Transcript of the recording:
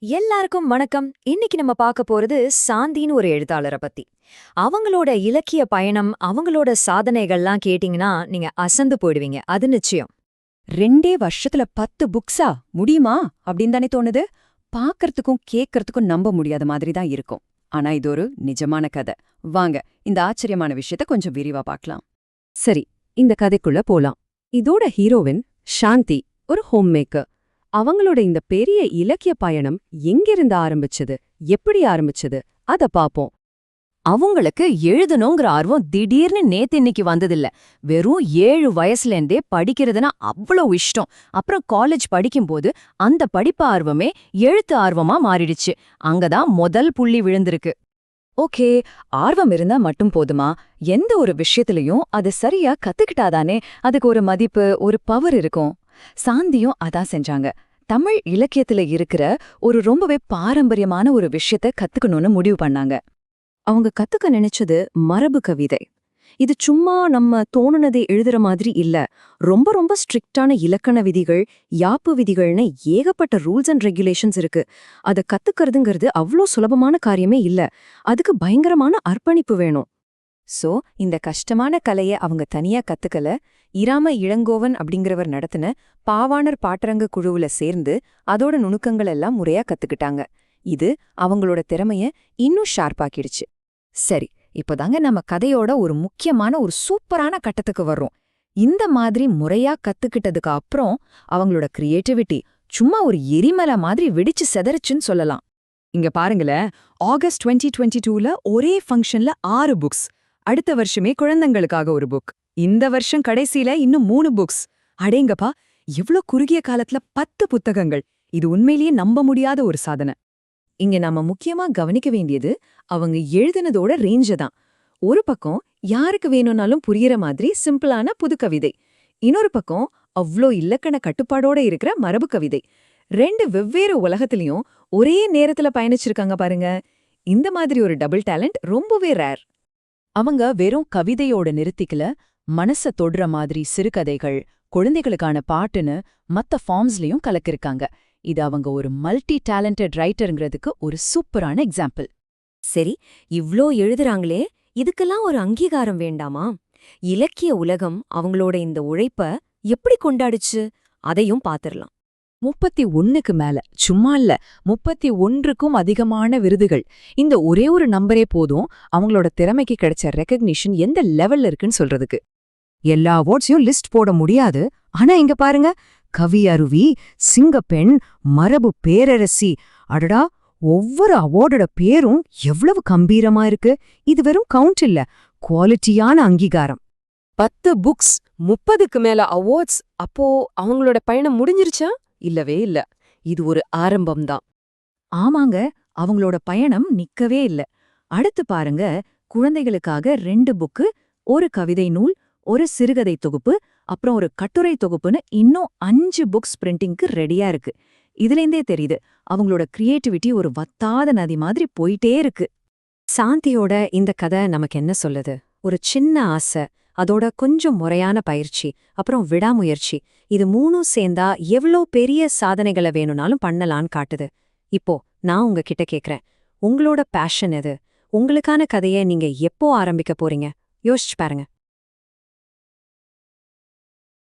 எல்லாருக்கும் வணக்கம். இன்னைக்கு நம்ம பார்க்க போறது சாந்தின்னு ஒரு எழுத்தாளரை பத்தி. அவங்களோட இலக்கிய பயணம், அவங்களோட சாதனைகள்லாம் கேட்டீங்கன்னா நீங்க அசந்து போயிடுவீங்க. அது நிச்சயம். 2 வருஷத்துல 10 புக்ஸா முடியுமா அப்படின்னு தானே தோணுது. பார்க்கறதுக்கும் கேட்கறதுக்கும் நம்ப முடியாத மாதிரி தான் இருக்கும். ஆனா இது ஒரு நிஜமான கதை. வாங்க இந்த ஆச்சரியமான விஷயத்த கொஞ்சம் விரிவா பார்க்கலாம். சரி, இந்த கதைக்குள்ள போலாம். இதோட ஹீரோவின் சாந்தி ஒரு ஹோம் மேக்கர். அவங்களோட இந்த பெரிய இலக்கிய பயணம் எங்கிருந்து ஆரம்பிச்சது, எப்படி ஆரம்பிச்சது அத பாப்போம். அவங்களுக்கு எழுதணுங்கிற ஆர்வம் திடீர்னு நேத்து இன்னைக்கு வந்ததில்ல. வெறும் 7 வயசுலேருந்தே படிக்கிறதுனா அவ்வளவு இஷ்டம். அப்புறம் காலேஜ் படிக்கும்போது அந்த படிப்பு ஆர்வமே எழுத்து ஆர்வமா மாறிடுச்சு. அங்கதான் முதல் புள்ளி விழுந்திருக்கு. ஓகே, ஆர்வம் இருந்தா மட்டும் போதுமா? எந்த ஒரு விஷயத்திலையும் அது சரியா கத்துக்கிட்டாதானே அதுக்கு ஒரு மதிப்பு, ஒரு பவர் இருக்கும். சாந்தியும் அதான் செஞ்சாங்க. தமிழ் இலக்கியத்துல இருக்கிற ஒரு ரொம்பவே பாரம்பரியமான ஒரு விஷயத்த கத்துக்கணும்னு முடிவு பண்ணாங்க. அவங்க கத்துக்க நினைச்சது மரபு கவிதை. இது சும்மா நம்ம தோணுனதை எழுதுற மாதிரி இல்ல. ரொம்ப ரொம்ப ஸ்ட்ரிக்டான இலக்கண விதிகள், யாப்பு விதிகள்னு ஏகப்பட்ட ரூல்ஸ் அண்ட் ரெகுலேஷன்ஸ் இருக்கு. அத கத்துக்கிறதுங்கிறது அவ்ளோ சுலபமான காரியமே இல்ல. அதுக்கு பயங்கரமான அர்ப்பணிப்பு வேணும். சோ இந்த கஷ்டமான கலைய அவங்க தனியா கத்துக்கல. இராம இளங்கோவன் அப்படிங்கிறவர் நடத்தின பாவாணர் பாட்டரங்கு குழுவுல சேர்ந்து அதோட நுணுக்கங்கள் எல்லாம் முறையா கத்துக்கிட்டாங்க. இது அவங்களோட திறமைய இன்னும் ஷார்ப்பாக்கிடுச்சு. சரி, இப்போதாங்க நம்ம கதையோட ஒரு முக்கியமான ஒரு சூப்பரான கட்டத்துக்கு வர்றோம். இந்த மாதிரி முறையா கத்துக்கிட்டதுக்கு அப்புறம் அவங்களோட கிரியேட்டிவிட்டி சும்மா ஒரு எரிமலை மாதிரி வெடிச்சு செதறிச்சுன்னு சொல்லலாம். இங்க பாருங்களேன், ஆகஸ்ட் 2022ல ஒரே ஃபங்க்ஷன்ல 6 புக்ஸ். அடுத்த வருஷமே குழந்தைங்களுக்காக ஒரு புக். இந்த வருஷம் கடைசியில இன்னும் 3 புக்ஸ். அடேங்கப்பா, எவ்ளோ குறுகிய காலத்துல 10 புத்தகங்கள். இது உண்மையிலேயே நம்ப முடியாத ஒரு சாதனை. இங்க நாம முக்கியமா கவனிக்க வேண்டியது அவங்க எழுதினதோட ரேஞ்ச தான். ஒரு பக்கம் யாருக்கு வேணும்னாலும் புரியற மாதிரி சிம்பிளான புது கவிதை, இன்னொரு பக்கம் அவ்ளோ இலக்கண கட்டுப்பாடோட இருக்கிற மரபு கவிதை. 2 வெவ்வேறு உலகத்திலயும் ஒரே நேரத்துல பயணிச்சிருக்காங்க பாருங்க. இந்த மாதிரி ஒரு டபுள் டேலண்ட் ரொம்பவே ரேர். அவங்க வெறும் கவிதையோட நிறுத்திக்கல, மனச தொடுற மாதிரி சிறுகதைகள், குழந்தைகளுக்கான பாட்டுன்னு மத்த ஃபார்ம்ஸ்லயும் கலக்கிருக்காங்க. இது அவங்க ஒரு மல்டி டேலண்டட் ரைட்டருங்கிறதுக்கு ஒரு சூப்பரான எக்ஸாம்பிள். சரி, இவ்ளோ எழுதுறாங்களே, இதுக்கெல்லாம் ஒரு அங்கீகாரம் வேண்டாமா? இலக்கிய உலகம் அவங்களோட இந்த உழைப்ப எப்படி கொண்டாடுச்சு? அதையும் பாத்திரலாம். 31க்கு மேல, சும்மா இல்ல, 31க்கும் அதிகமான விருதுகள். இந்த ஒரே ஒரு நம்பரே போதும் அவங்களோட திறமைக்கு கிடைச்ச ரெகக்னிஷன் எந்த லெவல்ல இருக்குன்னு சொல்றதுக்கு. எல்லா அவார்ட்ஸையும் லிஸ்ட் போட முடியாது. ஆனா இங்க பாருங்க, கவி அருவி, சிங்கப்பெண், மரபு பேரரசி, அடடா, ஒவ்வொரு அவார்டோட பேரும் எவ்வளவு கம்பீரமா இருக்கு. இது வெறும் கவுண்ட் இல்ல, குவாலிட்டியான அங்கீகாரம். 10 புக்ஸ், 30க்கு மேல அவார்ட்ஸ். அப்போ அவங்களோட பயணம் முடிஞ்சிருச்சா? இல்லவே இல்ல. இது ஒரு ஆரம்பம்தான். ஆமாங்க, அவங்களோட பயணம் நிக்கவே இல்ல. அடுத்து பாருங்க, குழந்தைகளுக்காக 2 புக்கு, ஒரு கவிதை நூல், ஒரு சிறுகதை தொகுப்பு, அப்புறம் ஒரு கட்டுரை தொகுப்புன்னு இன்னும் 5 புக்ஸ் பிரிண்டிங்க்கு ரெடியா இருக்கு. இதுலேந்தே தெரியுது அவங்களோட கிரியேட்டிவிட்டி ஒரு வத்தாத நதி மாதிரி போயிட்டே இருக்கு. சாந்தியோட இந்த கதை நமக்கு என்ன சொல்லுது? ஒரு சின்ன ஆசை, அதோட கொஞ்சம் முறையான பயிற்சி, அப்புறம் விடாமுயற்சி, இது 3ம் சேர்ந்தா எவ்ளோ பெரிய சாதனைகளை வேணும்னாலும் பண்ணலான்னு காட்டுது. இப்போ நான் உங்ககிட்ட கேக்குறேன், உங்களோட பேஷன் எது? உங்களுக்கான கதையை நீங்க எப்போ ஆரம்பிக்க போறீங்க? யோசிச்சு பாருங்க.